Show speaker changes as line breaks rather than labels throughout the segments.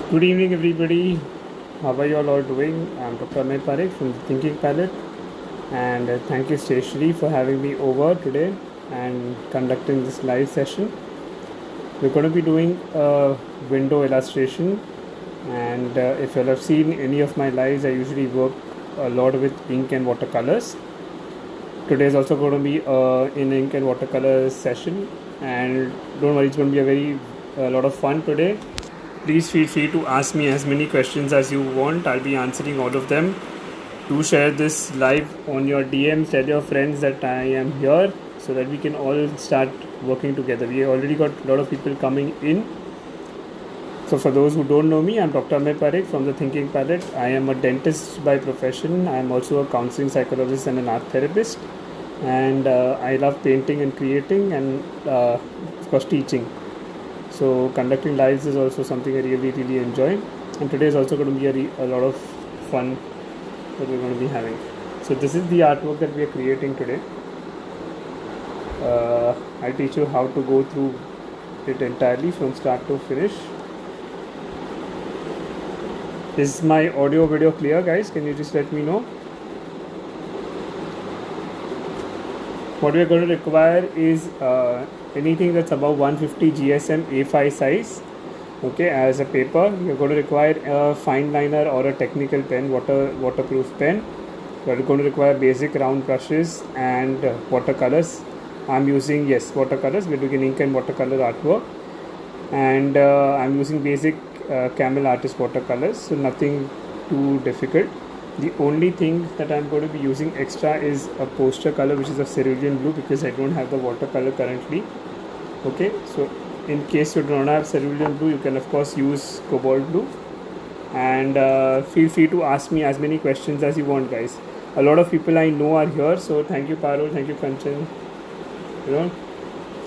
Good evening, everybody. How are you all doing? I'm Dr. Amit Parekh from the Thinking Palette, and thank you, Stacey, for having me over today and conducting this live session. We're going to be doing a window illustration, and if you all have seen any of my lives, I usually work a lot with ink and watercolors. Today is also going to be in ink and watercolor session, and don't worry, it's going to be a lot of fun today. Please feel free to ask me as many questions as you want. I'll be answering all of them. Do share this live on your DMs. Tell your friends that I am here so that we can all start working together. We already got a lot of people coming in. So for those who don't know me, I'm Dr. Amit Parekh from the Thinking Palette. I am a dentist by profession. I am also a counseling psychologist and an art therapist. And I love painting and creating and of course teaching. So conducting lives is also something I really enjoy, and today is also going to be a lot of fun that we're going to be having. So this is the artwork that we are creating today. I'll teach you how to go through it entirely from start to finish. Is my audio video clear, guys? Can you just let me know? What we are going to require is anything that's above 150 GSM A5 size, okay, as a paper. You're going to require a fine liner or a technical pen, waterproof pen. You're going to require basic round brushes and watercolors. I'm using watercolors. We're doing ink and watercolor artwork, and I'm using basic Camel Artist watercolors, so nothing too difficult. The only thing that I'm going to be using extra is a poster color, which is a cerulean blue, because I don't have the watercolor currently. Okay, so in case you don't have cerulean blue, you can of course use cobalt blue, and feel free to ask me as many questions as you want, guys. A lot of people I know are here, so thank you, Parul, thank you, Kanchan.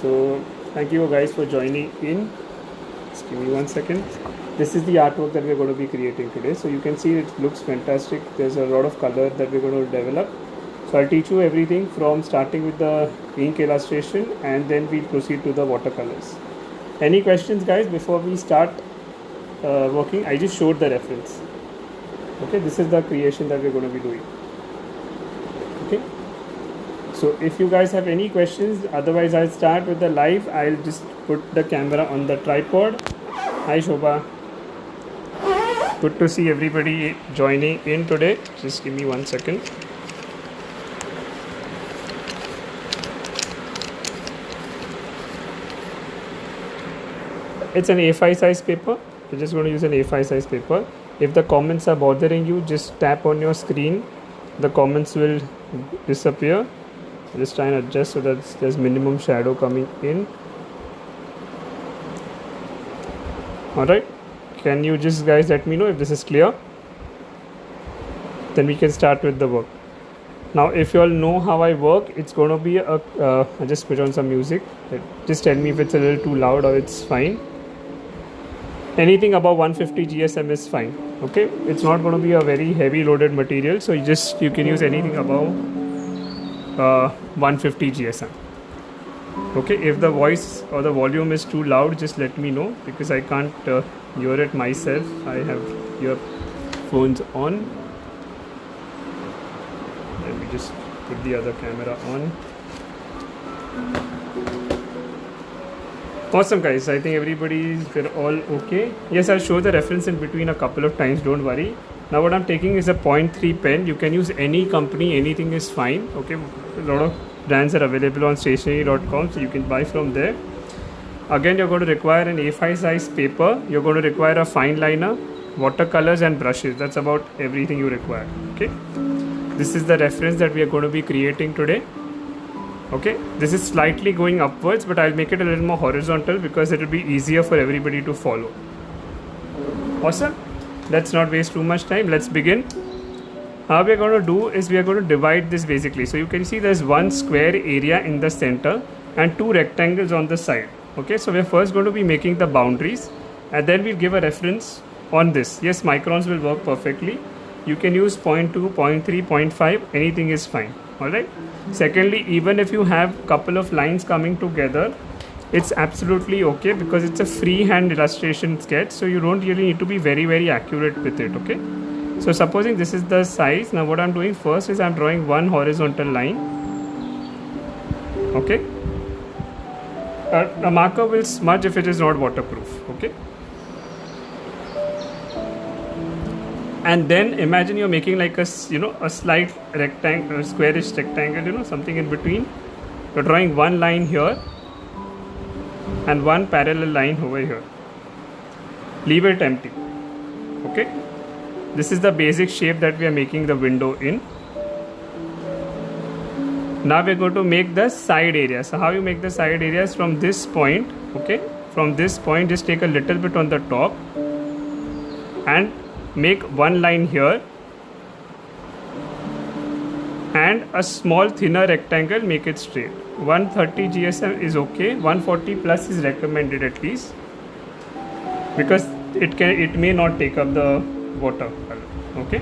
So thank you guys for joining in. Just give me 1 second. This is the artwork that we're going to be creating today. So you can see it looks fantastic. There's a lot of color that we're going to develop. So I'll teach you everything from starting with the ink illustration, and then we'll proceed to the watercolors. Any questions, guys, before we start working? I just showed the reference. Okay, this is the creation that we're going to be doing. Okay, so if you guys have any questions, otherwise I'll start with the live. I'll just put the camera on the tripod. Hi Shobha. Good to see everybody joining in today. Just give me 1 second. It's an A5 size paper. We're just going to use an A5 size paper. If the comments are bothering you, just tap on your screen. The comments will disappear. Just try and adjust so that there's minimum shadow coming in. Alright. Can you just guys let me know if this is clear? Then we can start with the work. Now if you all know how I work, it's going to be I just put on some music. Just tell me if it's a little too loud or it's fine. Anything above 150 GSM is fine. Okay, it's not going to be a very heavy loaded material, so you can use anything above 150 GSM. Okay, if the voice or the volume is too loud, just let me know, because I can't hear it myself. I have earphones on. Let me just put the other camera on. Awesome, guys. I think we're all okay. Yes, I'll show the reference in between a couple of times, don't worry. Now what I'm taking is a 0.3 pen. You can use any company, anything is fine. Okay, a lot of brands are available on stationery.com, so you can buy from there. Again, you're going to require an A5 size paper. You're going to require a fine liner, watercolors and brushes. That's about everything you require. Okay, this is the reference that we are going to be creating today. Okay, this is slightly going upwards, but I'll make it a little more horizontal because it will be easier for everybody to follow. Awesome. Let's not waste too much time. Let's begin. How we are going to do is we are going to divide this basically. So you can see there's one square area in the center and two rectangles on the side. Okay, so we're first going to be making the boundaries, and then we'll give a reference on this. Yes, microns will work perfectly. You can use 0.2, 0.3, 0.5, anything is fine. Alright. Secondly, even if you have couple of lines coming together, it's absolutely okay because it's a freehand illustration sketch, so you don't really need to be very accurate with it. Okay, so supposing this is the size. Now what I'm doing first is I'm drawing one horizontal line. Okay, a marker will smudge if it is not waterproof. Okay, and then imagine you're making like a slight rectangle, squarish rectangle, something in between. You're drawing one line here and one parallel line over here. Leave it empty. Okay, this is the basic shape that we are making the window in. Now we're going to make the side area. So how you make the side areas? From this point. Okay, from this point just take a little bit on the top and make one line here and a small thinner rectangle, make it straight. 130 GSM is okay, 140 plus is recommended at least, because it may not take up the water. Okay,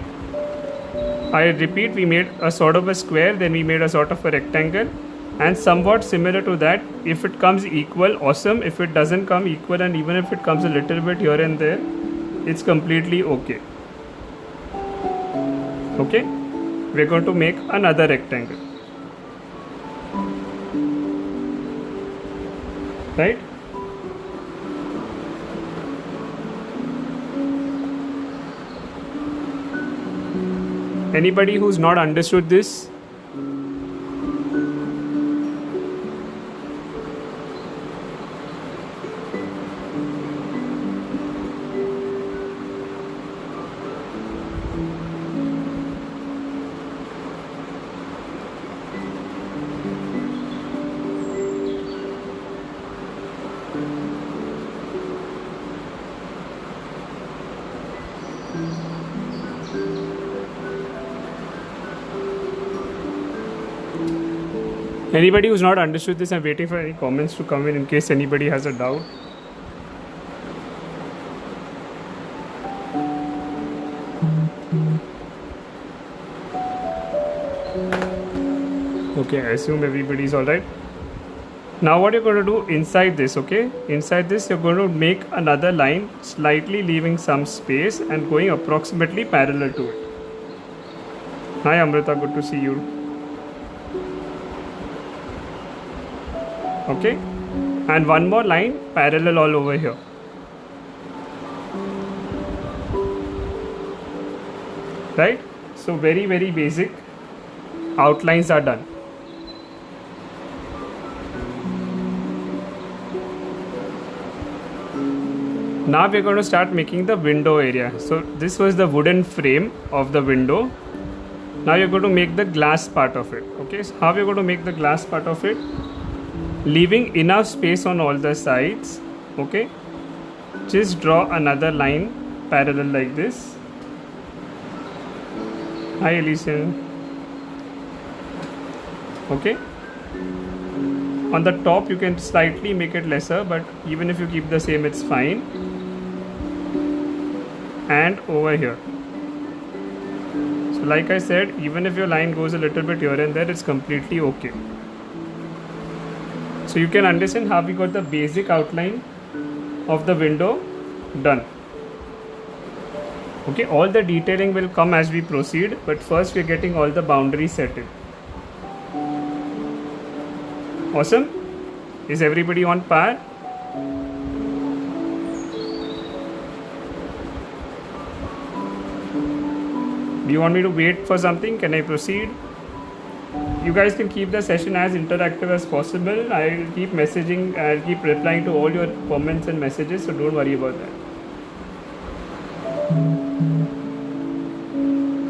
I repeat, we made a sort of a square, then we made a sort of a rectangle, and somewhat similar to that, if it comes equal, awesome. If it doesn't come equal, and even if it comes a little bit here and there, it's completely okay. Okay, we're going to make another rectangle, right? Anybody who's not understood this? Anybody who's not understood this, I'm waiting for any comments to come in case anybody has a doubt. Okay, I assume everybody's alright. Now what you're going to do inside this, okay? Inside this you're going to make another line, slightly leaving some space and going approximately parallel to it. Hi Amrita, good to see you. Okay, and one more line parallel all over here. Right? So very basic outlines are done. Now we're going to start making the window area. So this was the wooden frame of the window. Now you're going to make the glass part of it. Okay, so how we're going to make the glass part of it? Leaving enough space on all the sides. Okay, just draw another line parallel like this. Hi Elysian. Okay, on the top you can slightly make it lesser, but even if you keep the same, it's fine. And over here, so like I said, even if your line goes a little bit here and there, it's completely okay. So you can understand how we got the basic outline of the window done. Okay, all the detailing will come as we proceed, but first we are getting all the boundaries set in. Awesome. Is everybody on par? Do you want me to wait for something? Can I proceed? You guys can keep the session as interactive as possible. I'll keep messaging, I'll keep replying to all your comments and messages, so don't worry about that.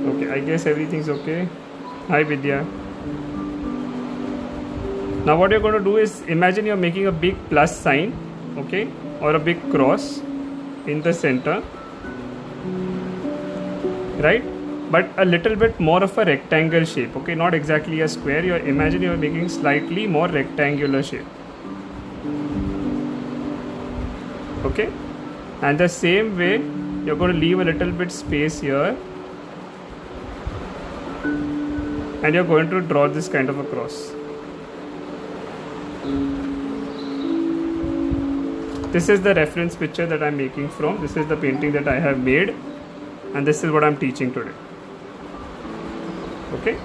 Okay, I guess everything's okay. Hi Vidya. Now what you're going to do is, imagine you're making a big plus sign, okay, or a big cross in the center, right? But a little bit more of a rectangle shape, okay, not exactly a square. Imagine you're making slightly more rectangular shape. Okay, and the same way you're going to leave a little bit space here, and you're going to draw this kind of a cross. This is the reference picture that I'm making from. This is the painting that I have made, and this is what I'm teaching today. Okay.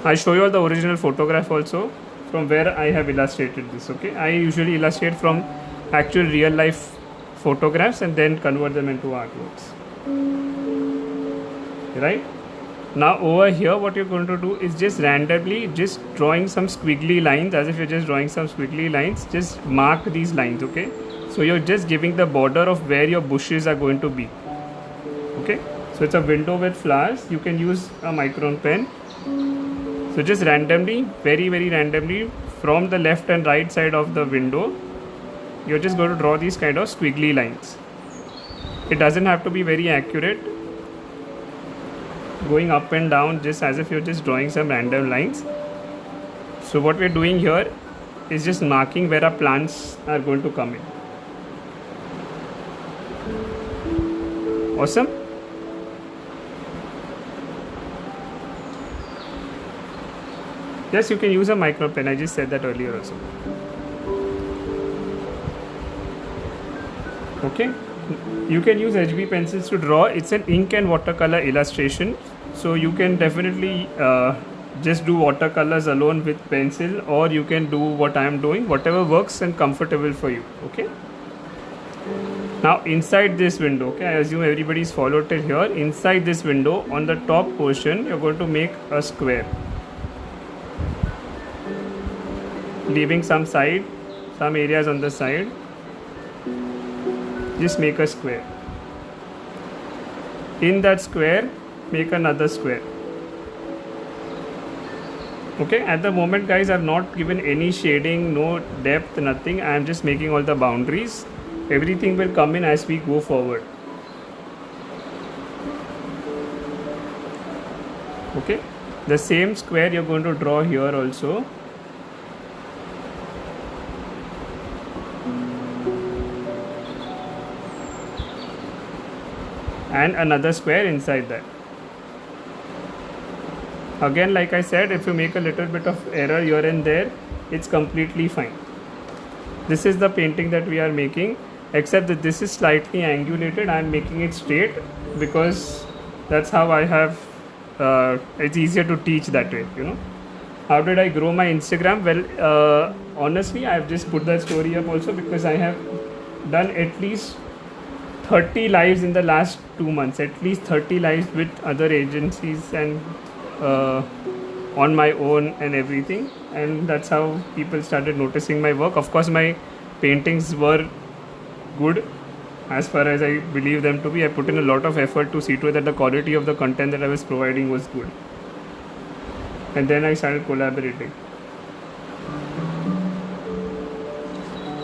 I show you all the original photograph also from where I have illustrated this. Okay. I usually illustrate from actual real life photographs and then convert them into artworks. Right. Now over here what you're going to do is just randomly just drawing some squiggly lines, as if you're just drawing some squiggly lines. Just mark these lines. Okay, so you're just giving the border of where your bushes are going to be. Okay, so it's a window with flowers. You can use a micron pen. So just randomly, very randomly, from the left and right side of the window, you're just going to draw these kind of squiggly lines. It doesn't have to be very accurate, going up and down just as if you're just drawing some random lines. So what we're doing here is just marking where our plants are going to come in. Awesome. Yes, you can use a micro pen. I just said that earlier also. Okay. You can use HB pencils to draw. It's an ink and watercolor illustration, so you can definitely just do watercolors alone with pencil, or you can do what I am doing, whatever works and comfortable for you. Okay. Now inside this window, okay, I assume everybody's followed till here. Inside this window, on the top portion, you're going to make a square, leaving some areas on the side. Just make a square. In that square, make another square. Okay, at the moment guys, I've not given any shading, no depth, nothing. I am just making all the boundaries. Everything will come in as we go forward. Okay, the same square you're going to draw here also. And another square inside that. Again, like I said, if you make a little bit of error here and there, it's completely fine. This is the painting that we are making, except that this is slightly angulated. I am making it straight because that's how I have it's easier to teach that way, you know. How did I grow my Instagram? Well, honestly, I have just put that story up also because I have done at least 30 lives in the last 2 months, at least 30 lives with other agencies and on my own and everything, and that's how people started noticing my work. Of course, my paintings were good as far as I believe them to be. I put in a lot of effort to see to it that the quality of the content that I was providing was good, and then I started collaborating.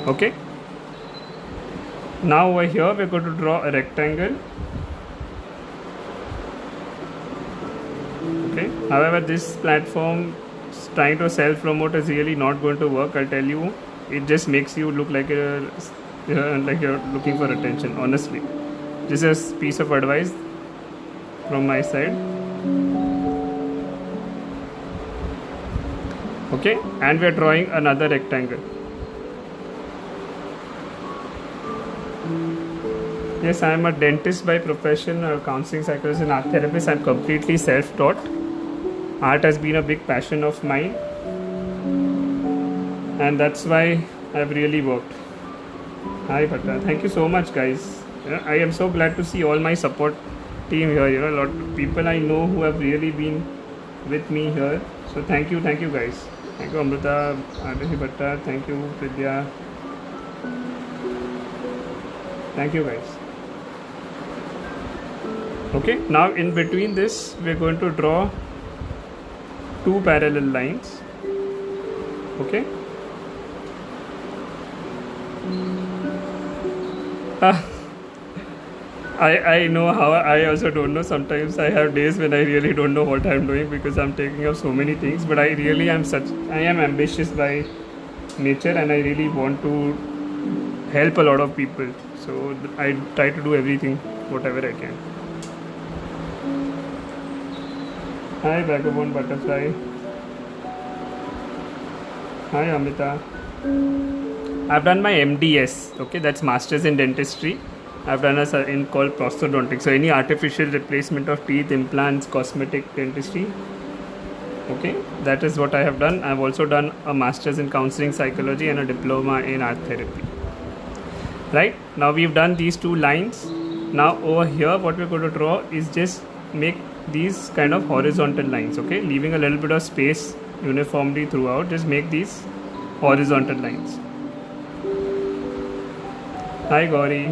Okay. Now over here we're going to draw a rectangle. Okay. However, this platform trying to self-promote is really not going to work. I'll tell you, it just makes you look like like you're looking for attention. Honestly, this is a piece of advice from my side. Okay, and we're drawing another rectangle. Yes, I am a dentist by profession, a counseling psychologist and art therapist. I'm completely self-taught. Art has been a big passion of mine, and that's why I've really worked. Hi Bhatta, thank you so much guys. I am so glad to see all my support team here. You know, a lot of people I know who have really been with me here. So thank you guys. Thank you Amrita, Aditi Bhatta, thank you Vidya. Thank you guys. Okay, now in between this we're going to draw two parallel lines. Okay. I know how. I also don't know. Sometimes I have days when I really don't know what I'm doing because I'm taking up so many things. But I really am I am ambitious by nature, and I really want to help a lot of people. So I try to do everything, whatever I can. Hi Vagabond Butterfly. Hi Amita. I've done my MDS, okay, that's Masters in Dentistry. I've done a in called prosthodontics, so any artificial replacement of teeth, implants, cosmetic dentistry. Okay, that is what I have done. I've also done a Masters in Counseling Psychology and a diploma in Art Therapy. Right, now we've done these two lines. Now over here what we're going to draw is just make these kind of horizontal lines, okay, leaving a little bit of space uniformly throughout. Just make these horizontal lines. Hi Gauri.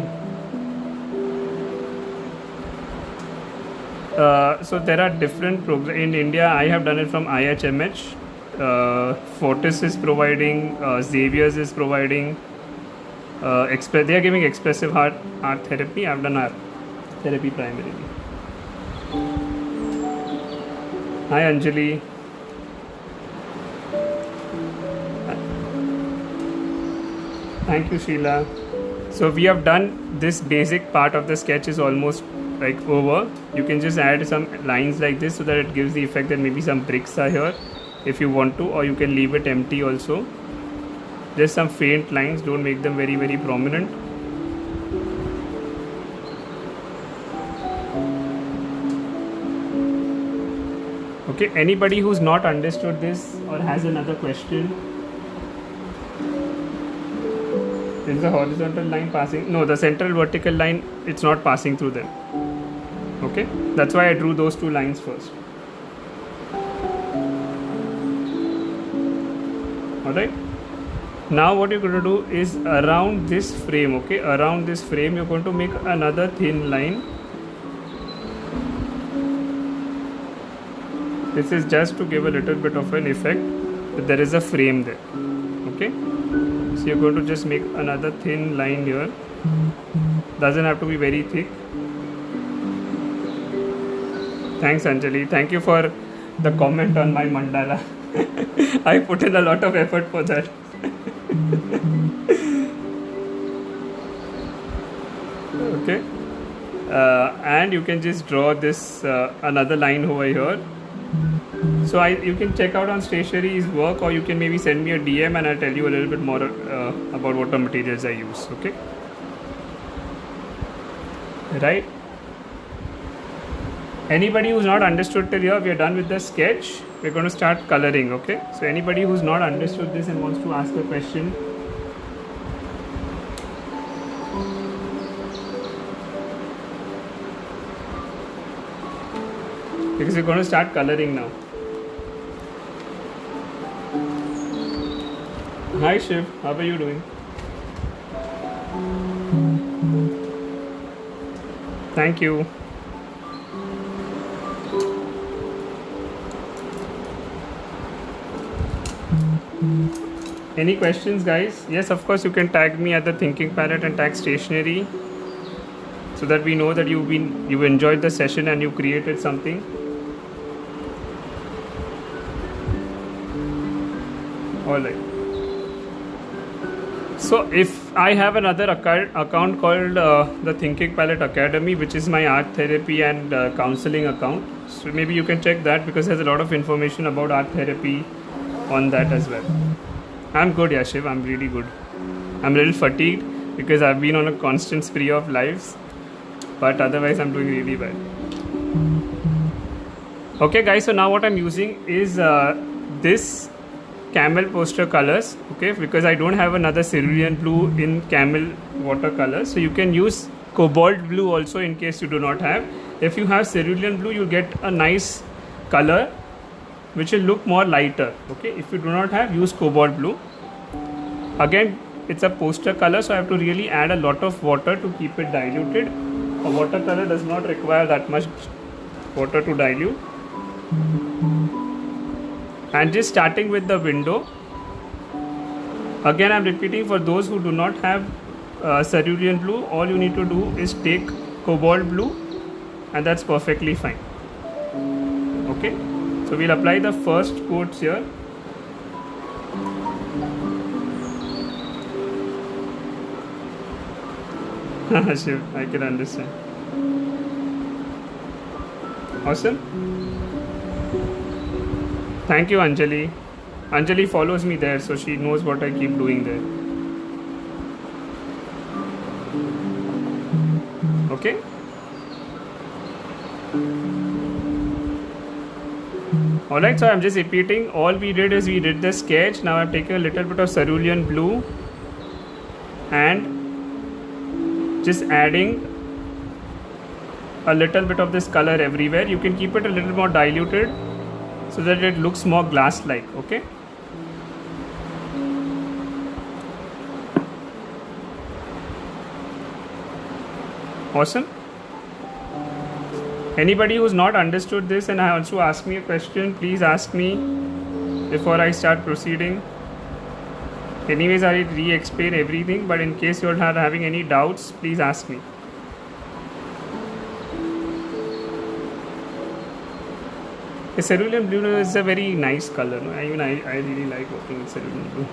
So there are different programs in India. I have done it from IHMH. Fortis is providing, Xavier's is providing, they are giving expressive art therapy. I've done art therapy primarily. Hi Anjali. Thank you Sheila. So we have done this basic part of the sketch is almost like over. You can just add some lines like this so that it gives the effect that maybe some bricks are here if you want to, or you can leave it empty also. Just some faint lines, don't make them very very prominent. Okay, anybody who's not understood this or has another question? There is a horizontal line passing. No, the central vertical line, it's not passing through them. Okay, that's why I drew those two lines first. Alright, now what you're going to do is around this frame, okay, around this frame you're going to make another thin line. This is just to give a little bit of an effect that there is a frame there. Okay, so you're going to just make another thin line here. Doesn't have to be very thick. Thanks Anjali, thank you for the comment on my mandala. I put in a lot of effort for that. Okay, and you can just draw this another line over here. So you can check out on Stationery's work, or you can maybe send me a DM and I'll tell you a little bit more about what the materials I use. Okay, right? Anybody who's not understood till here, we are done with the sketch. We're going to start coloring. Okay, so anybody who's not understood this and wants to ask a question, because we're going to start coloring now. Hi Shiv, how are you doing? Thank you. Any questions guys? Yes, of course you can tag me at the Thinking Palette and tag Stationery so that we know that you've enjoyed the session and you created something. Alright. So if I have another account called the Thinking Palette Academy, which is my art therapy and counseling account, so maybe you can check that because there's a lot of information about art therapy on that as well. I'm good Yashiv, I'm really good. I'm a little fatigued because I've been on a constant spree of lives, but otherwise I'm doing really well. Okay guys, so now what I'm using is this camel poster colors, okay, because I don't have another cerulean blue in camel watercolor, so you can use cobalt blue also in case you do not have. If you have cerulean blue, you'll get a nice color which will look more lighter. Okay, if you do not have, use cobalt blue. Again, it's a poster color, so I have to really add a lot of water to keep it diluted. A watercolor does not require that much water to dilute. And just starting with the window, again I'm repeating, for those who do not have cerulean blue, all you need to do is take cobalt blue and that's perfectly fine. Okay, so we'll apply the first coats here. Shiv, I can understand. Awesome. Thank you Anjali. Anjali follows me there, so she knows what I keep doing there. Okay. Alright, so I'm just repeating. All we did is we did the sketch. Now I'm taking a little bit of cerulean blue and just adding a little bit of this color everywhere. You can keep it a little more diluted so that it looks more glass-like. Okay. Awesome. Anybody who's not understood this and wants to ask me a question, please ask me before I start proceeding. Anyways, I re-explain everything, but in case you're not having any doubts, please ask me. The cerulean blue is a very nice color. I really like working with cerulean blue.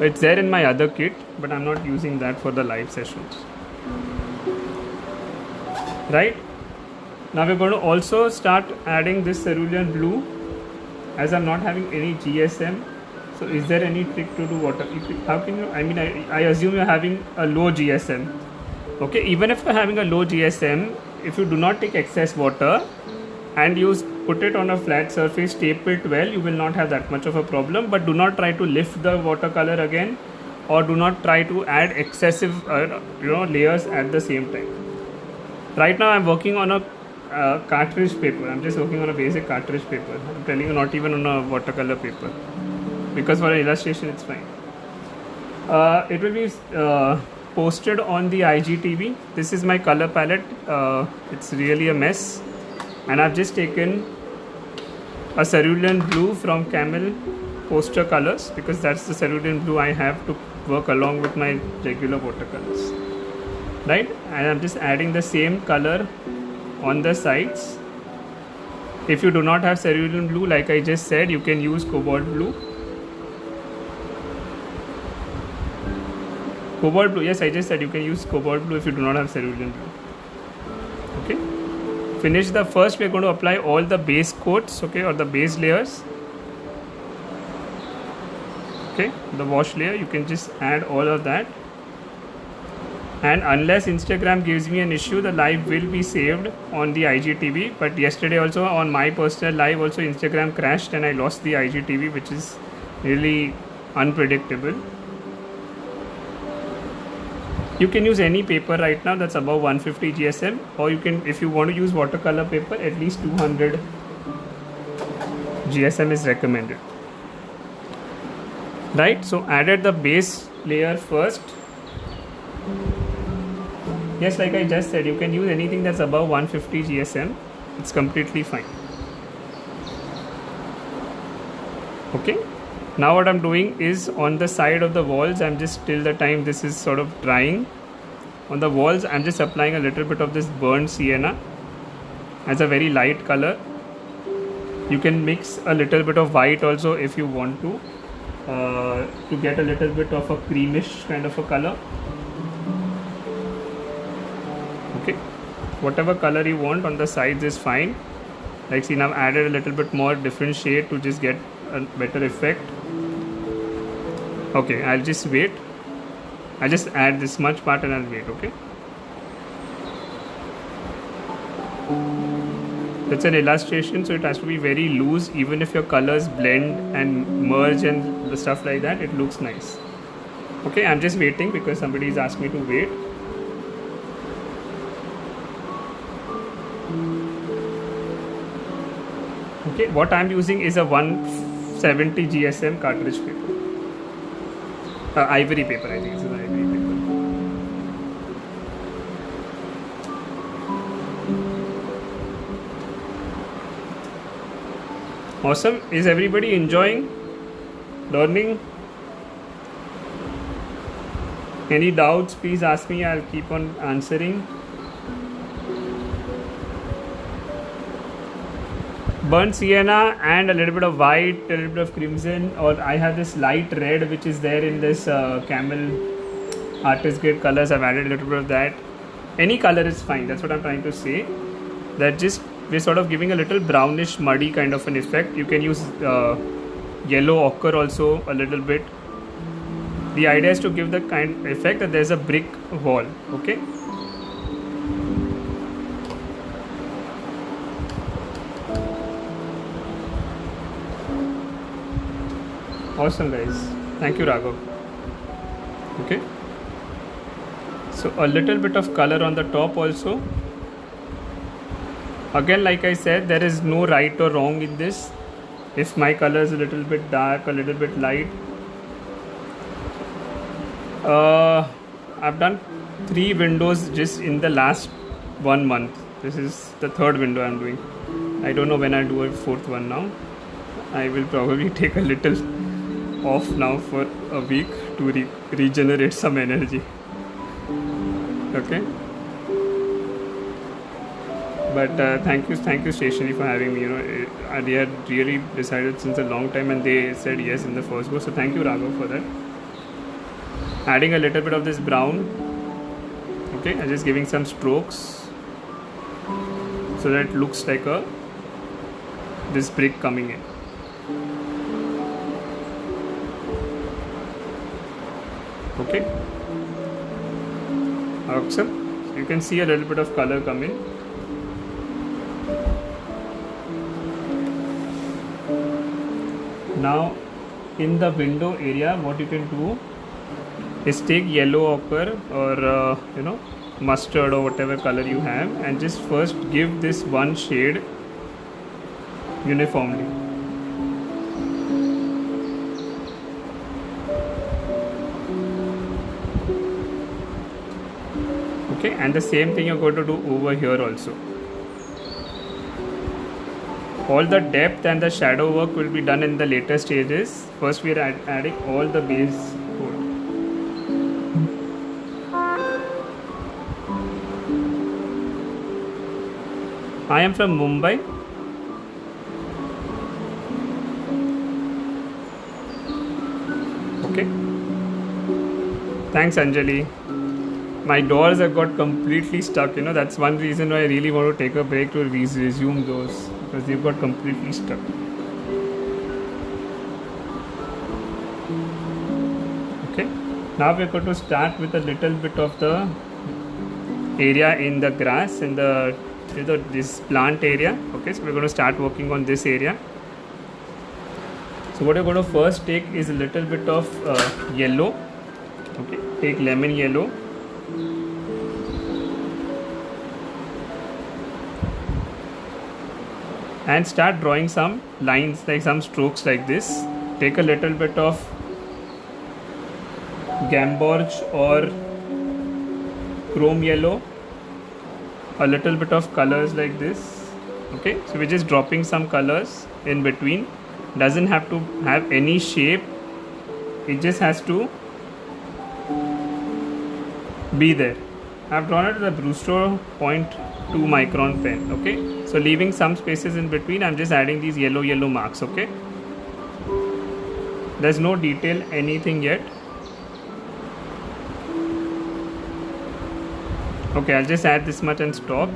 It's there in my other kit, but I'm not using that for the live sessions. Right, now we're going to also start adding this cerulean blue, as I'm not having any GSM. So is there any trick to do water? How can you, I assume you're having a low GSM. Okay, even if you're having a low GSM, if you do not take excess water and you put it on a flat surface, tape it well, you will not have that much of a problem. But do not try to lift the watercolor again, or do not try to add excessive layers at the same time. Right now I'm working on a cartridge paper. I'm just working on a basic cartridge paper. I'm telling you, not even on a watercolor paper, because for an illustration it's fine. It will be posted on the IGTV. This is my color palette. It's really a mess, and I've just taken a cerulean blue from Camel Poster Colors, because that's the cerulean blue I have to work along with my regular watercolors. Right, and I'm just adding the same color on the sides. If you do not have cerulean blue, like I just said, you can use cobalt blue. Cobalt blue, yes, I just said you can use cobalt blue if you do not have cerulean blue. Okay, finish the first. We're going to apply all the base coats, okay, or the base layers. Okay, the wash layer, you can just add all of that. And unless Instagram gives me an issue, the live will be saved on the IGTV. But yesterday also on my personal live also Instagram crashed and I lost the IGTV, which is really unpredictable. You can use any paper right now that's above 150 GSM, or you can, if you want to use watercolor paper, at least 200 GSM is recommended. Right, so added the base layer first. Yes, like I just said, you can use anything that's above 150 GSM. It's completely fine. Okay. Now what I'm doing is on the side of the walls, I'm just, till the time this is sort of drying, on the walls I'm just applying a little bit of this burnt sienna as a very light color. You can mix a little bit of white also if you want to get a little bit of a creamish kind of a color. Okay, whatever color you want on the sides is fine. Like see, now I've added a little bit more different shade to just get a better effect. Okay, I'll just wait. I'll just add this much part and I'll wait. Okay, it's an illustration, so it has to be very loose. Even if your colors blend and merge and the stuff like that, it looks nice. Okay, I'm just waiting because somebody's asked me to wait. Okay, what I'm using is a 170 GSM cartridge paper. Ivory paper, I think it's an ivory paper. Awesome. Is everybody enjoying learning? Any doubts, please ask me. I'll keep on answering. Burnt sienna and a little bit of white, a little bit of crimson, or I have this light red which is there in this Camel Artist Grade colors. I've added a little bit of that. Any color is fine. That's what I'm trying to say. That just we're sort of giving a little brownish muddy kind of an effect. You can use yellow ochre also a little bit. The idea is to give the kind of effect that there's a brick wall. Okay. Awesome guys, thank you Raghav. Okay, so a little bit of color on the top also. Again, like I said, there is no right or wrong in this. If my color is a little bit dark, a little bit light, I've done 3 windows just in the last 1 month. This is the 3rd window I'm doing. I don't know when I'll do a 4th one now. I will probably take a little off now for a week to regenerate some energy. Okay, but thank you Stationery for having me. They had really decided since a long time and they said yes in the first go, so thank you Raghav for that. Adding a little bit of this brown. Okay, I'm just giving some strokes so that it looks like this brick coming in. Okay, awesome. So you can see a little bit of color come in. Now in the window area, what you can do is take yellow ochre or mustard or whatever color you have, and just first give this one shade uniformly. Okay, and the same thing you're going to do over here also. All the depth and the shadow work will be done in the later stages. First we are adding all the base coat. I am from Mumbai. Okay, thanks Anjali. My doors have got completely stuck, that's one reason why I really want to take a break to resume those, because they've got completely stuck. Okay, now we're going to start with a little bit of the area in the grass and this plant area. Okay, so we're going to start working on this area. So what you're going to first take is a little bit of yellow. Okay, take lemon yellow. And start drawing some lines, like some strokes like this. Take a little bit of gamboge or chrome yellow, a little bit of colors like this. Okay, so we're just dropping some colors in between. Doesn't have to have any shape, it just has to be there. I've drawn it with a Brewster 0.2 micron pen. Okay, so leaving some spaces in between, I'm just adding these yellow marks. Okay, there's no detail anything yet. Okay, I'll just add this much and stop.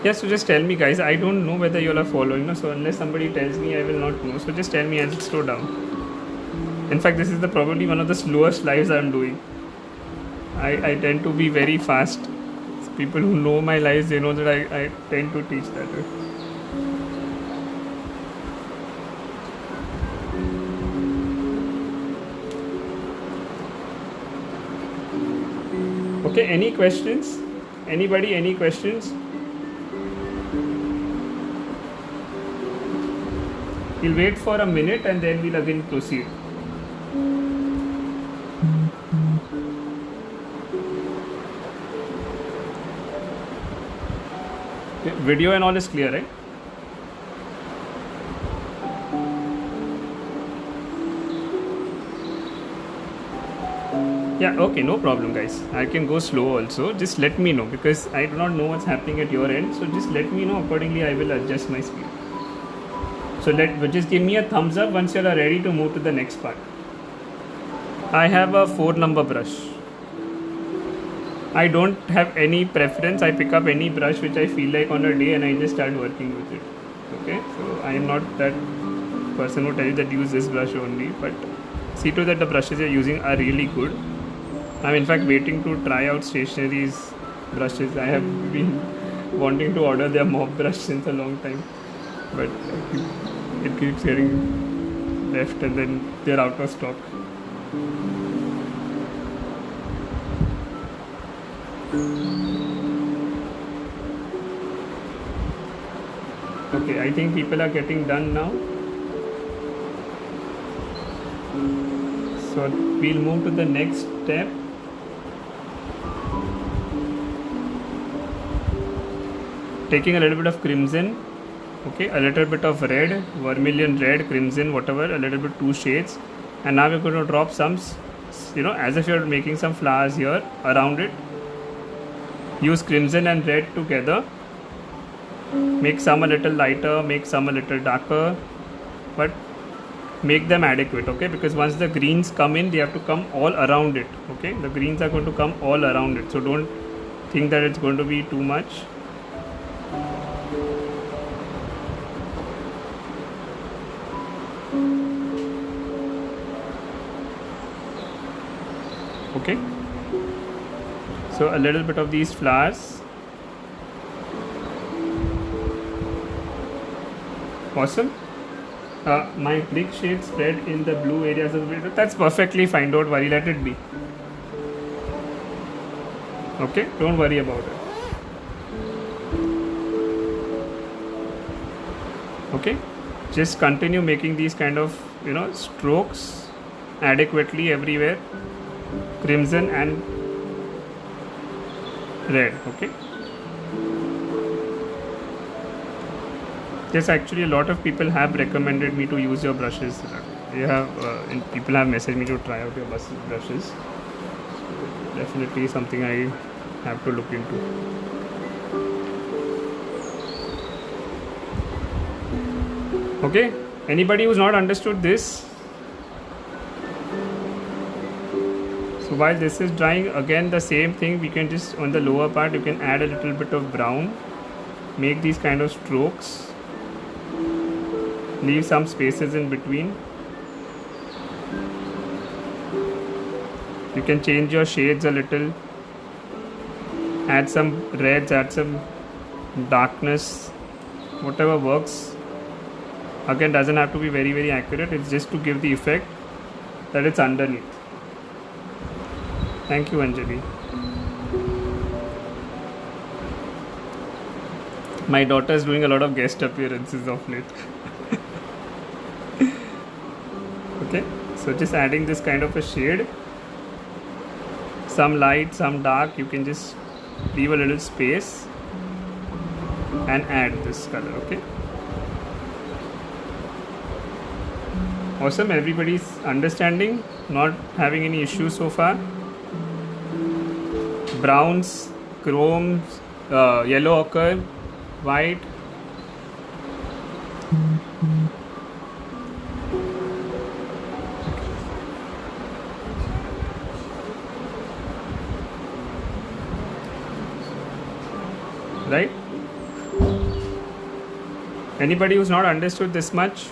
Yeah, so just tell me guys, I don't know whether you all are following, so unless somebody tells me, I will not know. So just tell me, I'll slow down. In fact, this is probably one of the slowest lives I'm doing. I tend to be very fast. People who know my lives, they know that I tend to teach that way. Okay, any questions? Anybody, any questions? We'll wait for a minute and then we'll again proceed. Okay, video and all is clear, right? Yeah, okay, no problem guys. I can go slow also. Just let me know, because I do not know what's happening at your end. So just let me know, accordingly I will adjust my speed. So just give me a thumbs up once you are ready to move to the next part. I have a 4 number brush. I don't have any preference. I pick up any brush which I feel like on a day and I just start working with it. Okay, so I am not that person who tell you that use this brush only, but see to that the brushes you're using are really good. I'm in fact waiting to try out Stationery's brushes. I have been wanting to order their mop brush since a long time, but it keeps getting left and then they're out of stock. Okay, I think people are getting done now. So we'll move to the next step. Taking a little bit of crimson, okay, a little bit of red, vermilion red, crimson, whatever, a little bit 2 shades, and now we're going to drop some, as if you're making some flowers here around it. Use crimson and red together. Make some a little lighter, make some a little darker, but make them adequate, okay, because once the greens come in, they have to come all around it, okay. The greens are going to come all around it, so don't think that it's going to be too much. Okay, so a little bit of these flowers. Awesome. My brick shade spread in the blue areas of the window. That's perfectly fine, don't worry, let it be. Okay, don't worry about it. Okay, just continue making these kind of strokes adequately everywhere, crimson and red. Okay, yes, actually a lot of people have recommended me to use your brushes. People have messaged me to try out your brushes. Definitely something I have to look into. Okay, anybody who's not understood this? So while this is drying, again the same thing, we can just on the lower part you can add a little bit of brown, make these kind of strokes, leave some spaces in between. You can change your shades a little, add some reds, add some darkness, whatever works. Again, doesn't have to be very, very accurate, it's just to give the effect that it's underneath. Thank you, Anjali. My daughter is doing a lot of guest appearances of late. Okay, so just adding this kind of a shade, some light, some dark, you can just leave a little space and add this color. Okay, awesome. Everybody's understanding, not having any issues so far. Browns, chromes, yellow ochre, white. Right? Anybody who's not understood this much?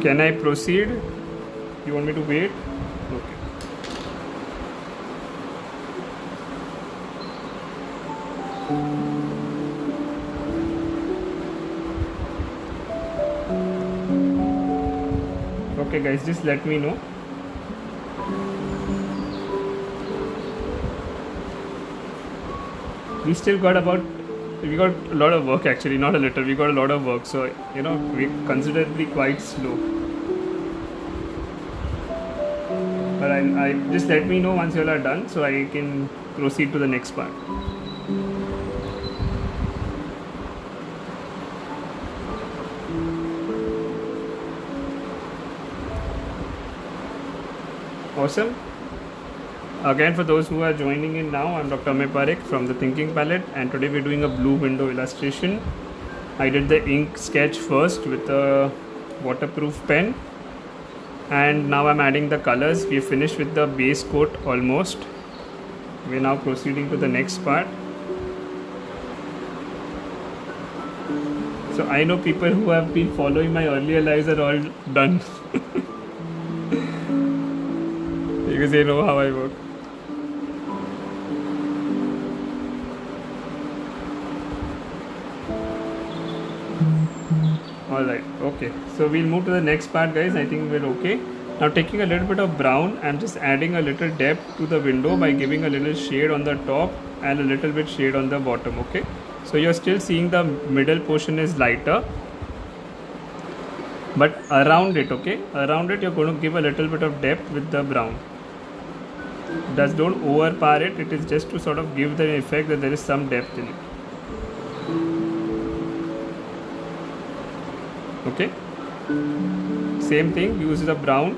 Can I proceed? You want me to wait? Okay. Okay guys, just let me know. We got a lot of work, actually, not a little, we got a lot of work, so we're considerably quite slow. But I just let me know once you all are done so I can proceed to the next part. Awesome. Again, for those who are joining in now, I'm Dr. Amey Parekh from the Thinking Palette, and today we're doing a blue window illustration. I did the ink sketch first with a waterproof pen, and now I'm adding the colors. We're finished with the base coat almost. We're now proceeding to the next part. So I know people who have been following my earlier lives are all done because they know how I work. Alright, okay. So we'll move to the next part, guys. I think we're okay. Now taking a little bit of brown, I'm just adding a little depth to the window by giving a little shade on the top and a little bit shade on the bottom, okay? So you're still seeing the middle portion is lighter, but around it, okay, around it you're going to give a little bit of depth with the brown. Just don't overpower it. It is just to sort of give the effect that there is some depth in it. Okay, same thing, use the brown.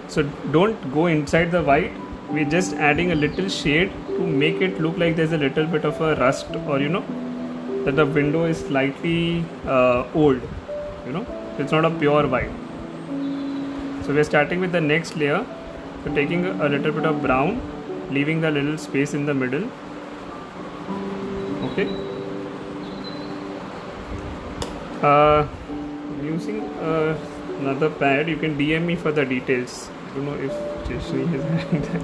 So don't go inside the white. We're just adding a little shade to make it look like there's a little bit of a rust, or that the window is slightly old, it's not a pure white. So we're starting with the next layer. So taking a little bit of brown, leaving the little space in the middle. Okay, using another pad. You can DM me for the details. I don't know if Jeshni is having that.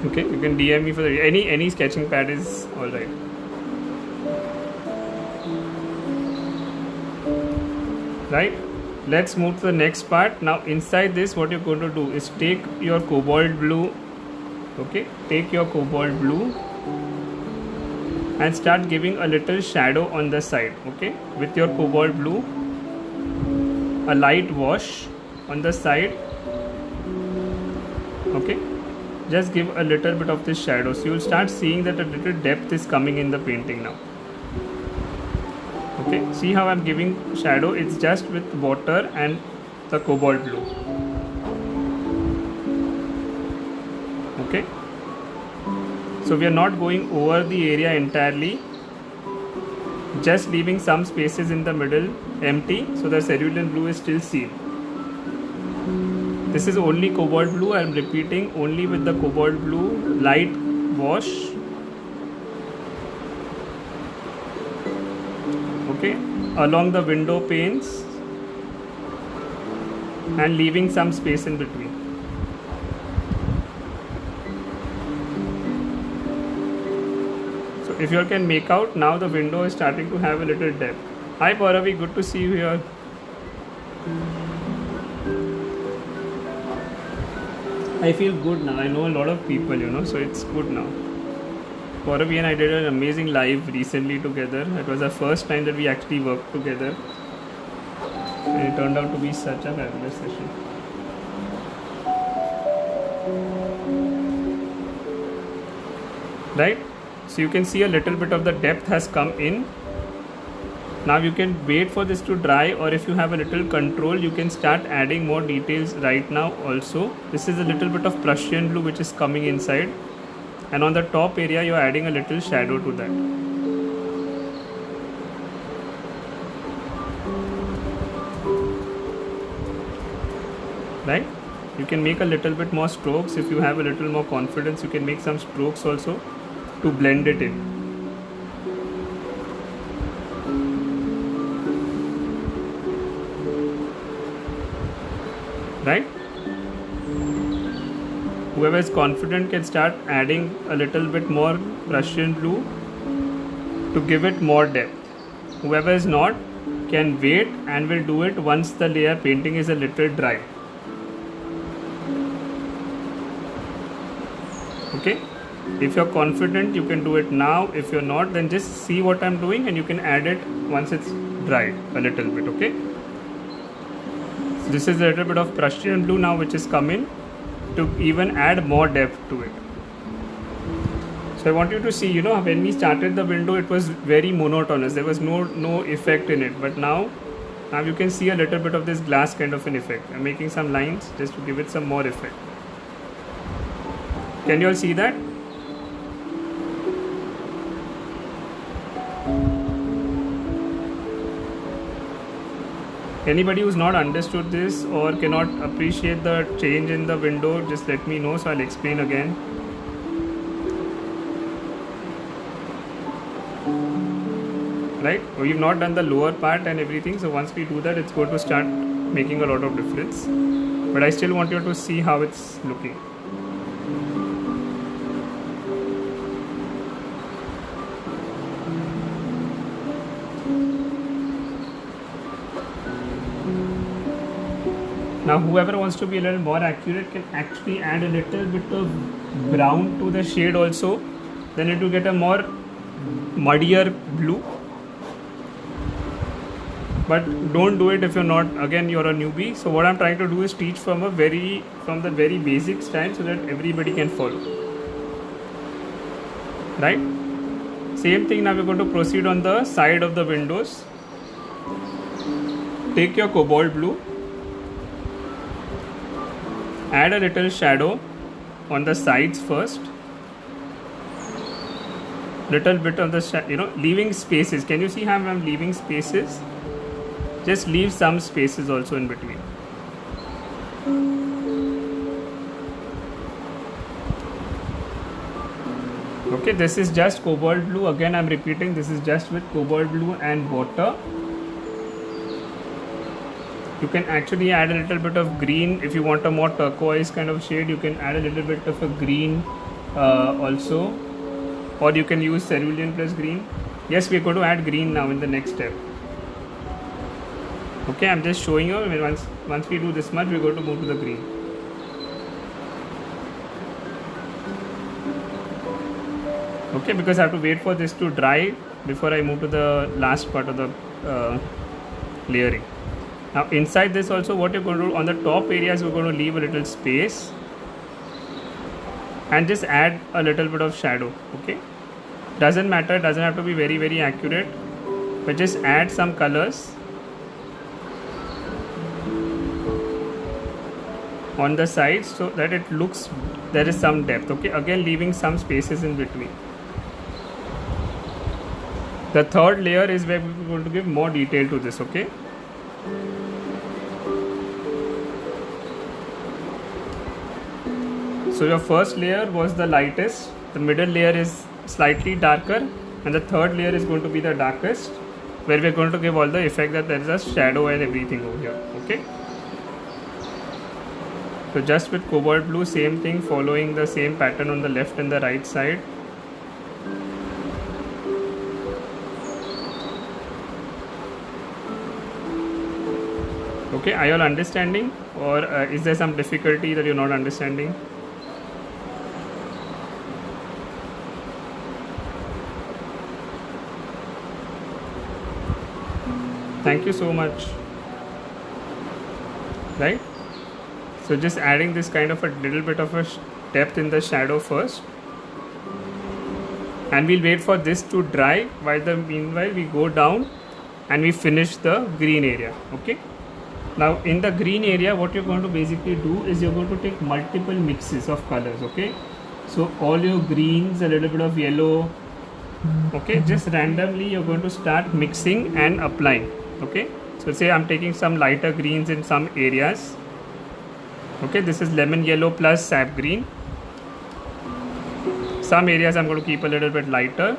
Okay, you can DM me for the any sketching pad is all right. Right, let's move to the next part. Now inside this, what you're going to do is take your cobalt blue. Okay, take your cobalt blue and start giving a little shadow on the side. Okay, with your cobalt blue, a light wash on the side. Okay, just give a little bit of this shadow, so you'll start seeing that a little depth is coming in the painting now. Okay, see how I'm giving shadow? It's just with water and the cobalt blue. Okay, so we are not going over the area entirely, just leaving some spaces in the middle empty, so the cerulean blue is still seen. This is only cobalt blue. I am repeating, only with the cobalt blue light wash. Okay, along the window panes and leaving some space in between. So if you all can make out, now the window is starting to have a little depth. Hi Pauravi, good to see you here. I feel good now. I know a lot of people, so it's good now. Pauravi and I did an amazing live recently together. It was the first time that we actually worked together, and it turned out to be such a fabulous session. Right? So you can see a little bit of the depth has come in. Now you can wait for this to dry, or if you have a little control, you can start adding more details right now also. This is a little bit of Prussian blue which is coming inside, and on the top area you're adding a little shadow to that. Right? You can make a little bit more strokes. If you have a little more confidence, you can make some strokes also to blend it in. Right? Whoever is confident can start adding a little bit more Prussian blue to give it more depth. Whoever is not can wait and will do it once the layer painting is a little dry. Okay, if you're confident, you can do it now. If you're not, then just see what I'm doing and you can add it once it's dried a little bit. Okay, so this is a little bit of Prussian blue now which is come in to even add more depth to it. So I want you to see, when we started the window, it was very monotonous. There was no effect in it, but now you can see a little bit of this glass kind of an effect. I'm making some lines just to give it some more effect. Can you all see that? Anybody who's not understood this or cannot appreciate the change in the window, just let me know, so I'll explain again. Right? We've not done the lower part and everything, so once we do that, it's going to start making a lot of difference. But I still want you to see how it's looking. Now whoever wants to be a little more accurate can actually add a little bit of brown to the shade also. Then it will get a more muddier blue. But don't do it if you're not, again, you're a newbie. So what I'm trying to do is teach from the very basic style so that everybody can follow. Right? Same thing, now we're going to proceed on the side of the windows. Take your cobalt blue. Add a little shadow on the sides first. Little bit of the leaving spaces. Can you see how I'm leaving spaces? Just leave some spaces also in between. Okay, this is just cobalt blue. Again, I'm repeating, this is just with cobalt blue and water. You can actually add a little bit of green. If you want a more turquoise kind of shade, you can add a little bit of a green also. Or you can use cerulean plus green. Yes, we're going to add green now in the next step. Okay, I'm just showing you. Once we do this much, we're going to move to the green. Okay, because I have to wait for this to dry before I move to the last part of the layering. Now inside this also, what you're going to do on the top areas, we're going to leave a little space and just add a little bit of shadow. Okay, doesn't matter, doesn't have to be very accurate, but just add some colors on the sides so that it looks there is some depth. Okay, again leaving some spaces in between. The third layer is where we're going to give more detail to this. Okay, so your first layer was the lightest, the middle layer is slightly darker, and the third layer is going to be the darkest, where we're going to give all the effect that there is a shadow and everything over here. Okay, so just with cobalt blue, same thing, following the same pattern on the left and the right side. Okay, are you all understanding, or is there some difficulty that you're not understanding? Thank you so much. Right? So just adding this kind of a little bit of a depth in the shadow first, and we'll wait for this to dry. Meanwhile we go down and we finish the green area. Okay, now in the green area, what you're going to basically do is you're going to take multiple mixes of colors. Okay, so all your greens, a little bit of yellow. Okay, just randomly you're going to start mixing and applying. Okay, so say I'm taking some lighter greens in some areas. Okay, this is lemon yellow plus sap green. Some areas I'm going to keep a little bit lighter.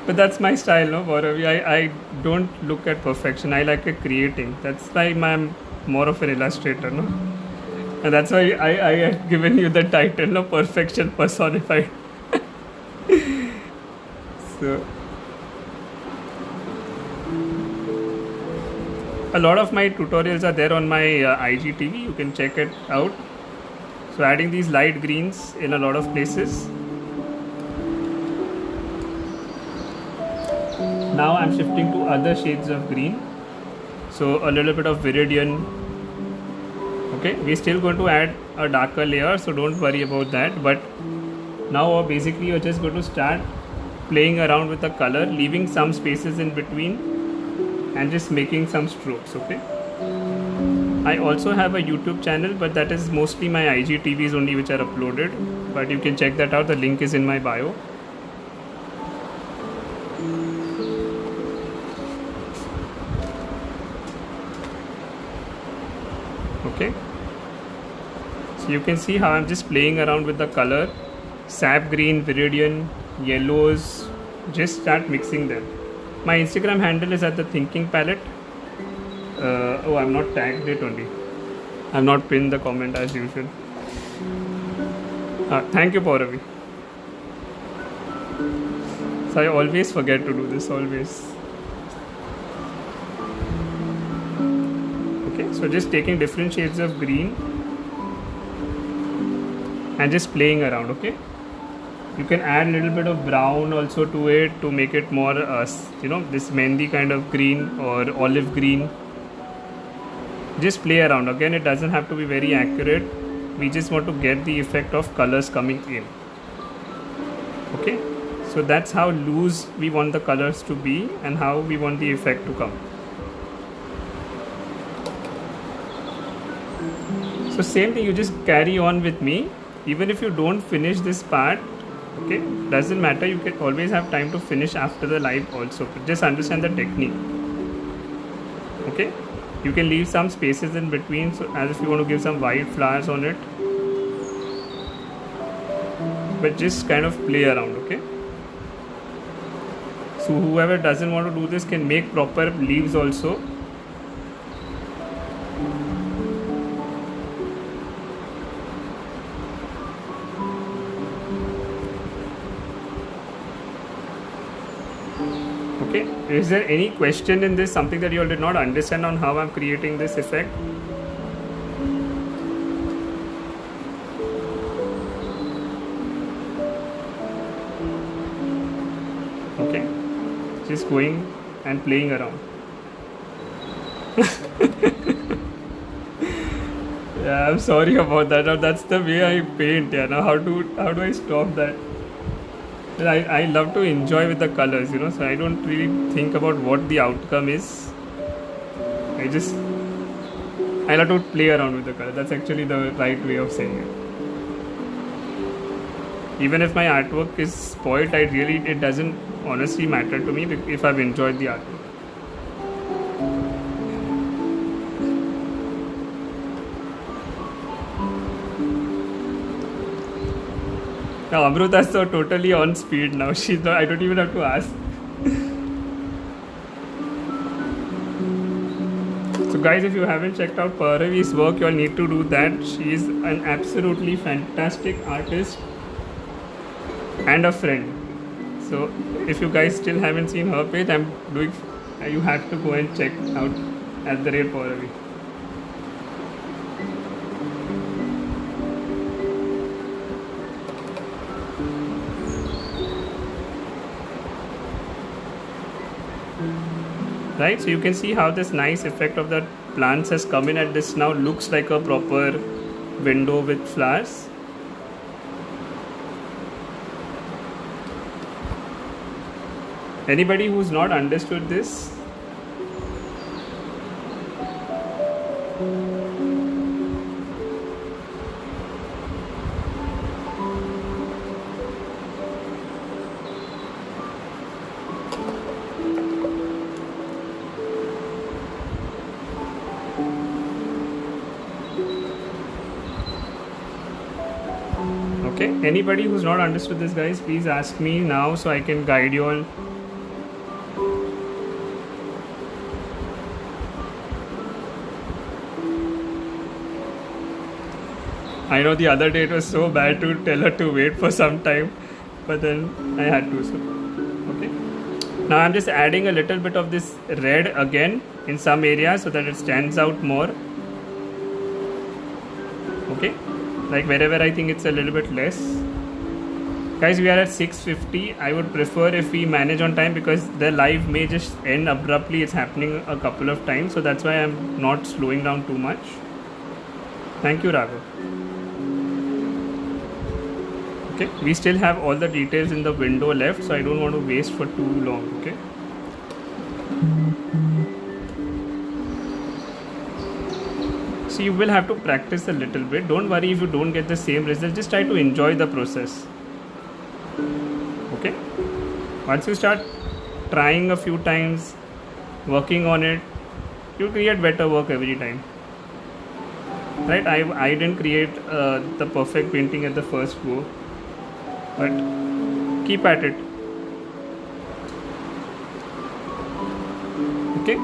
But that's my style, no, Gaurav? I don't look at perfection. I like creating. That's why I'm more of an illustrator, no? And that's why I had given you the title, no? Perfection personified. So a lot of my tutorials are there on my IGTV. You can check it out. So adding these light greens in a lot of places. Now I'm shifting to other shades of green. So a little bit of viridian. Okay, we're still going to add a darker layer, so don't worry about that. But now basically you're just going to start playing around with the color, leaving some spaces in between and just making some strokes. Okay, I also have a YouTube channel, but that is mostly my IGTVs only which are uploaded, but you can check that out. The link is in my bio. Okay, so you can see how I'm just playing around with the color, sap green, viridian, yellows, just start mixing them. My Instagram handle is at the Thinking Palette. Oh, I'm not tagged it only. I've not pinned the comment as usual. Thank you, Pauravi. So I always forget to do this, always. Okay, so just taking different shades of green and just playing around. Okay, you can add a little bit of brown also to it to make it more this mehndi kind of green or olive green. Just play around. Again, it doesn't have to be very accurate. We just want to get the effect of colors coming in. Okay, so that's how loose we want the colors to be and how we want the effect to come. So same thing, you just carry on with me. Even if you don't finish this part, okay, doesn't matter, you can always have time to finish after the live also. Just understand the technique. Okay, you can leave some spaces in between, so as if you want to give some white flowers on it, but just kind of play around. Okay, so whoever doesn't want to do this can make proper leaves also. Okay, is there any question in this, something that you all did not understand on how I'm creating this effect? Okay, just going and playing around. Yeah, I'm sorry about that. Now that's the way I paint. Yeah, now how do I stop that? I love to enjoy with the colors, so I don't really think about what the outcome is. I love to play around with the color. That's actually the right way of saying it. Even if my artwork is spoiled, it doesn't honestly matter to me if I've enjoyed the artwork. Now Amruta's so totally on speed now. I don't even have to ask. So guys, if you haven't checked out Pauravi's work, you all need to do that. She is an absolutely fantastic artist and a friend. So if you guys still haven't seen her page, you have to go and check out at the rate Pauravi. Right, so you can see how this nice effect of the plants has come in, and this now looks like a proper window with flowers. Anybody who's not understood this? Okay, anybody who's not understood this, guys, please ask me now so I can guide you all. I know the other day it was so bad to tell her to wait for some time, but then I had to. So, okay. Now I'm just adding a little bit of this red again in some areas so that it stands out more. Okay. Like wherever I think it's a little bit less. Guys, we are at 6:50. I would prefer if we manage on time because the live may just end abruptly. It's happening a couple of times, so that's why I'm not slowing down too much. Thank you, Raghav. Okay, we still have all the details in the window left, so I don't want to waste for too long. Okay. So you will have to practice a little bit. Don't worry if you don't get the same result. Just try to enjoy the process. Okay. Once you start trying a few times, working on it, you create better work every time. Right? I didn't create the perfect painting at the first go, but keep at it. Okay.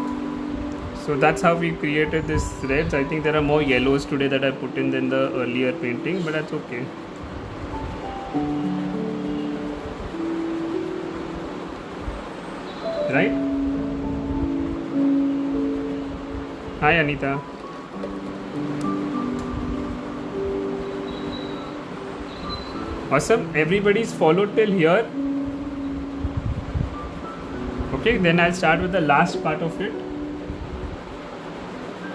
So that's how we created this reds. I think there are more yellows today that I put in than the earlier painting, but that's okay. Right? Hi Anita. Awesome. Everybody's followed till here. Okay, then I'll start with the last part of it.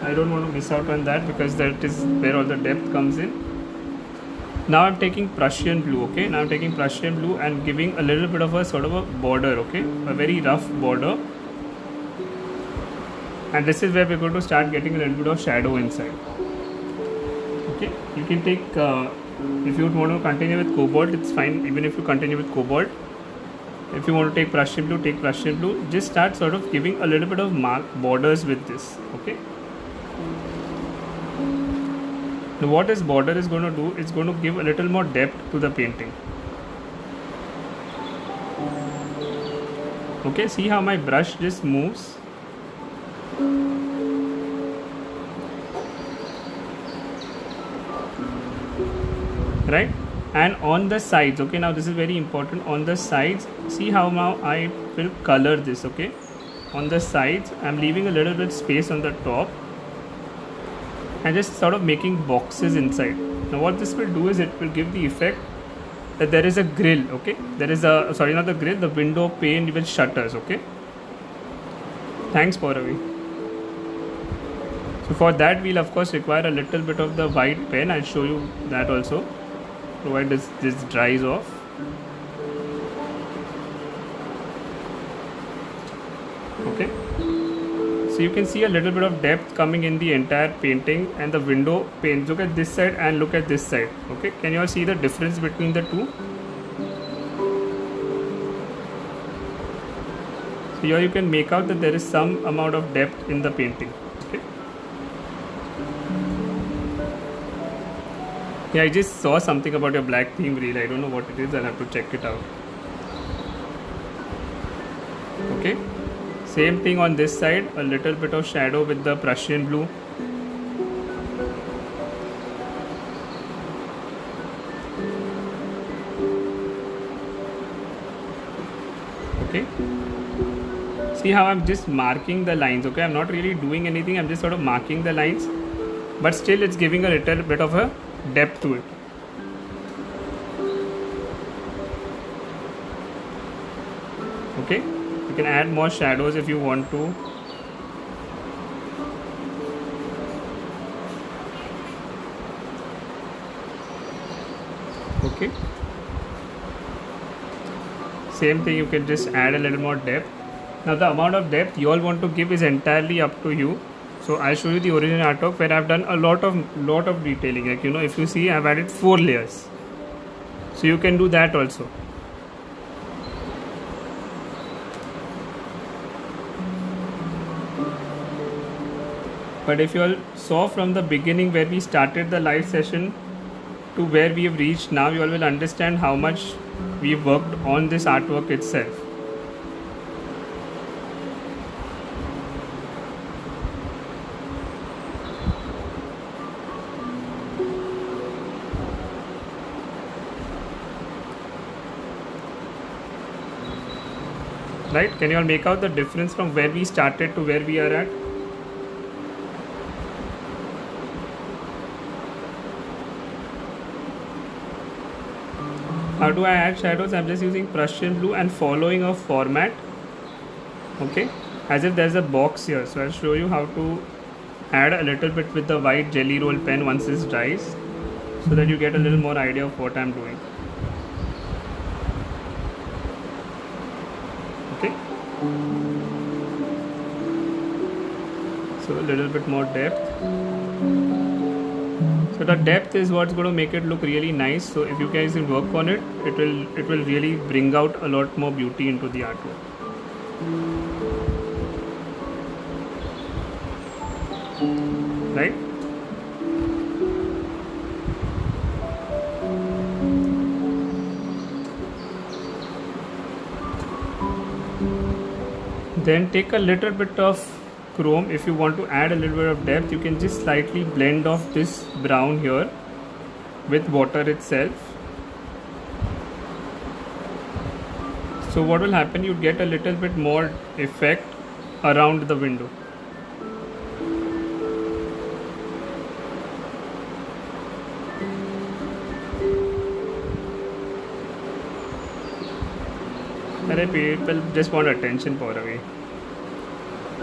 I don't want to miss out on that because that is where all the depth comes in. Now I'm taking Prussian blue. Okay, now I'm taking Prussian blue and giving a little bit of a sort of a border. Okay, a very rough border. And this is where we're going to start getting a little bit of shadow inside. Okay, you can take, if you want to continue with cobalt, it's fine. Even if you continue with cobalt. If you want to take Prussian blue, take Prussian blue. Just start sort of giving a little bit of borders with this. Okay. Now what this border is going to do, it's going to give a little more depth to the painting. Okay, see how my brush just moves. Right? And on the sides, okay, now this is very important. On the sides, see how now I will color this. Okay, on the sides I'm leaving a little bit space on the top and just sort of making boxes inside. Now what this will do is it will give the effect that there is a grill. Okay, there is a, sorry, not the grill, the window pane with shutters. Okay, thanks Pauravi. So for that we'll of course require a little bit of the white pen. I'll show you that also, provided this dries off. Okay, so you can see a little bit of depth coming in the entire painting and the window pane. Look at this side and look at this side. Okay, can you all see the difference between the two? So here you can make out that there is some amount of depth in the painting. Okay. Yeah, I just saw something about your black theme reel. I don't know what it is. I'll have to check it out. Okay. Same thing on this side. A little bit of shadow with the Prussian blue. Okay. See how I'm just marking the lines. Okay. I'm not really doing anything. I'm just sort of marking the lines. But still it's giving a little bit of a depth to it. Okay, you can add more shadows if you want to. Okay, same thing, you can just add a little more depth. Now the amount of depth you all want to give is entirely up to you. So I'll show you the original artwork where I've done a lot of detailing. Like, you know, if you see, I've added 4 layers. So you can do that also. But if you all saw from the beginning where we started the live session to where we have reached now, you all will understand how much we've worked on this artwork itself. Right? Can you all make out the difference from where we started to where we are at? How do I add shadows? I'm just using Prussian blue and following a format. Okay, as if there's a box here. So I'll show you how to add a little bit with the white jelly roll pen once this dries, so that you get a little more idea of what I'm doing. Okay, so a little bit more depth. So the depth is what's going to make it look really nice. So if you guys can work on it, it will really bring out a lot more beauty into the artwork. Right? Then take a little bit of chrome. If you want to add a little bit of depth, you can just slightly blend off this brown here with water itself. So what will happen, you get a little bit more effect around the window. People just want attention for away.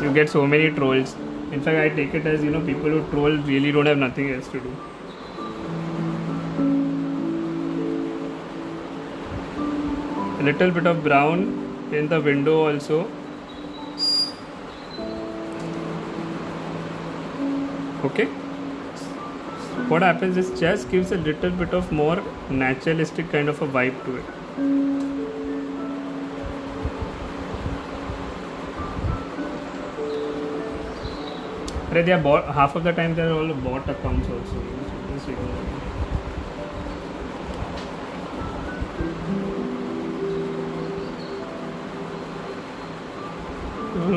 You get so many trolls. In fact, I take it as, people who troll really don't have nothing else to do. A little bit of brown in the window also. Okay. What happens is just gives a little bit of more naturalistic kind of a vibe to it. They are bought, half of the time they are all bought accounts also. So just ignore them.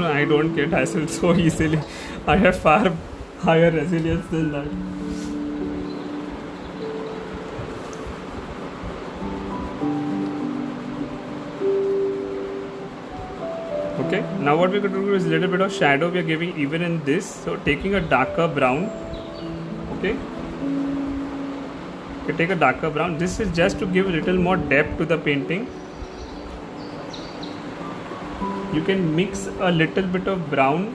No, I don't get hassled so easily. I have far higher resilience than that. Okay, now what we're going to do is a little bit of shadow we are giving even in this. So taking a darker brown. Okay, you take a darker brown. This is just to give a little more depth to the painting. You can mix a little bit of brown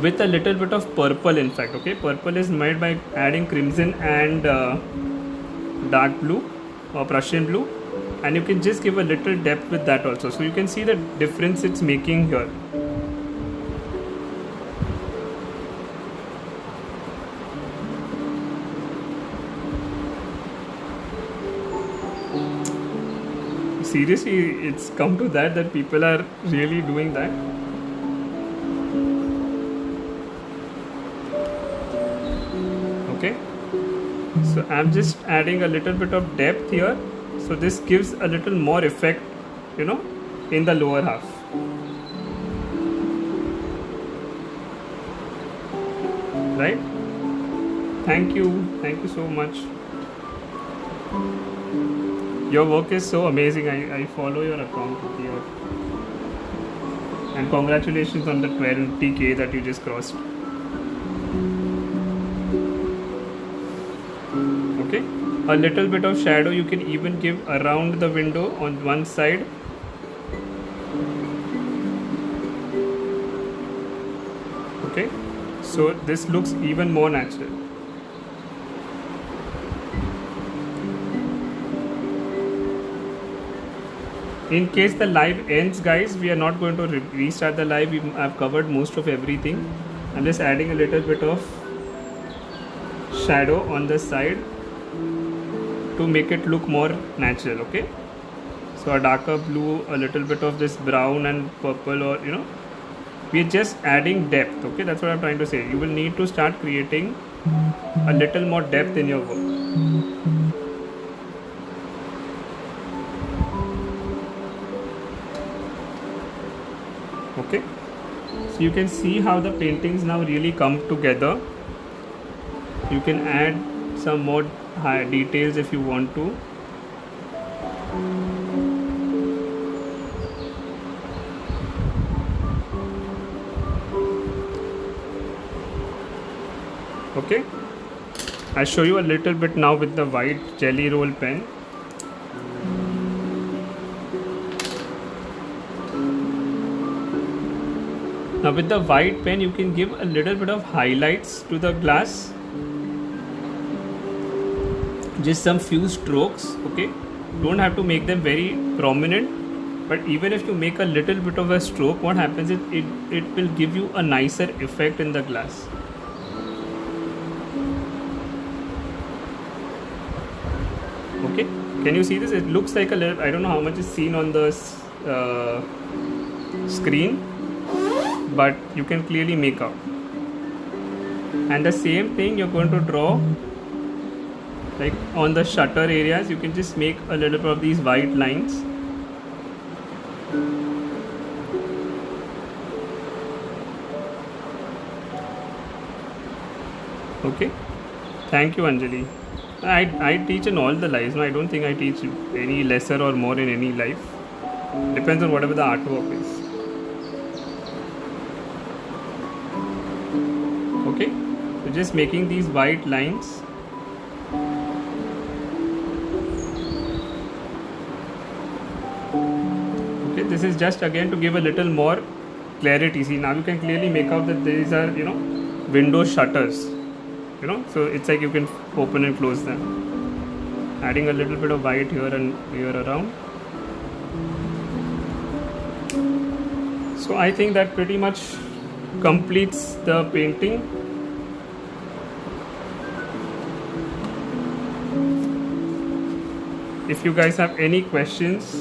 with a little bit of purple, in fact. Okay, purple is made by adding crimson and dark blue or Prussian blue, and you can just give a little depth with that also. So you can see the difference it's making here. Seriously, it's come to that people are really doing that. Okay, so I'm just adding a little bit of depth here, so this gives a little more effect, in the lower half. Right? Thank you so much. Your work is so amazing. I follow your account here. And congratulations on the 20k that you just crossed. Okay, a little bit of shadow you can even give around the window on one side. Okay, so this looks even more natural. In case the live ends, guys, we are not going to restart the live. I've covered most of everything. I'm just adding a little bit of shadow on the side to make it look more natural. Okay, so a darker blue, a little bit of this brown and purple, or we're just adding depth. Okay, that's what I'm trying to say. You will need to start creating a little more depth in your work. Okay, so you can see how the paintings now really come together. You can add some more high details if you want to. Okay, I'll show you a little bit now with the white jelly roll pen. Now with the white pen you can give a little bit of highlights to the glass, just some few strokes. Okay, don't have to make them very prominent, but even if you make a little bit of a stroke, what happens is it will give you a nicer effect in the glass. Okay, can you see this? It looks like a little, I don't know how much is seen on the screen, but you can clearly make out. And the same thing you're going to draw, like on the shutter areas, you can just make a little bit of these white lines. Okay, thank you, Anjali. I teach in all the lives. No, I don't think I teach any lesser or more in any life. Depends on whatever the artwork is. Okay, so just making these white lines. Okay, this is just again to give a little more clarity. See, now you can clearly make out that these are, window shutters. So it's like you can open and close them. Adding a little bit of white here and here around. So I think that pretty much completes the painting. If you guys have any questions,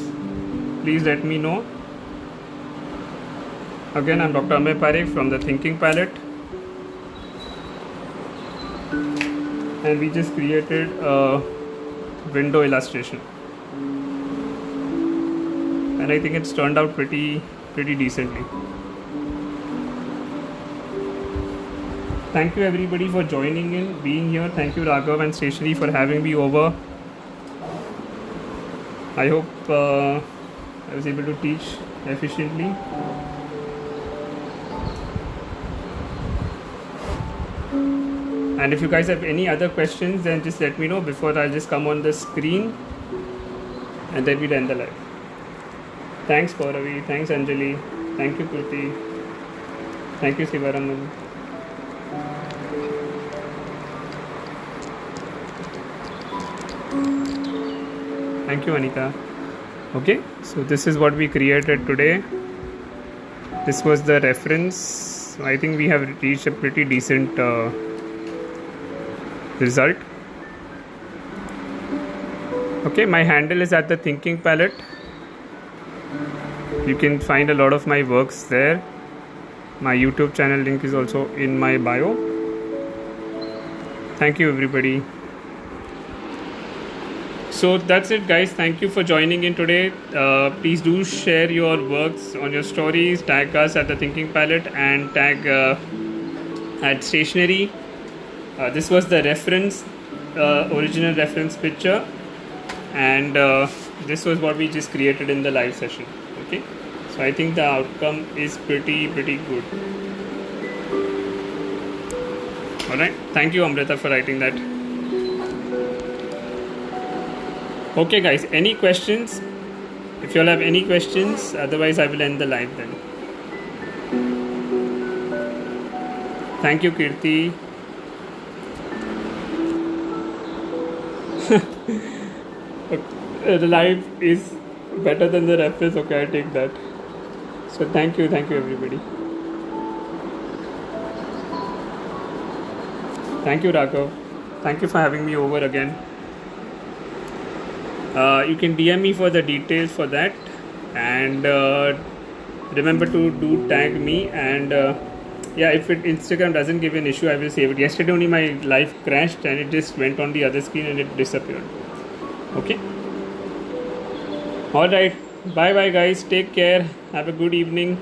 please let me know. Again, I'm Dr. Amey Parekh from the Thinking Palette. And we just created a window illustration. And I think it's turned out pretty decently. Thank you everybody for joining in, being here. Thank you Raghav and Steshri for having me over. I hope I was able to teach efficiently. And if you guys have any other questions, then just let me know before I'll just come on the screen and then we'll end the live. Thanks Gauravi, thanks Anjali, thank you Kirti, thank you Sivaraman. Thank you Anita. Okay, so this is what we created today. This was the reference. I think we have reached a pretty decent result. Okay, my handle is at the Thinking Palette. You can find a lot of my works there. My YouTube channel link is also in my bio. Thank you everybody. So that's it guys, thank you for joining in today. Please do share your works on your stories, tag us at the Thinking Palette and tag at Stationery. This was the reference, original reference picture, and this was what we just created in the live session. Okay, so I think the outcome is pretty good. Alright, thank you Amrita for writing that. Okay guys, any questions? If you all have any questions, otherwise I will end the live then. Thank you Kirti. The live is better than the reference. Okay, I take that. So thank you everybody. Thank you Raghav. Thank you for having me over again. You can DM me for the details for that, and remember to do tag me, and yeah, if Instagram doesn't give an issue, I will save it. Yesterday only my live crashed and it just went on the other screen and it disappeared. Okay, alright, bye guys, take care, have a good evening.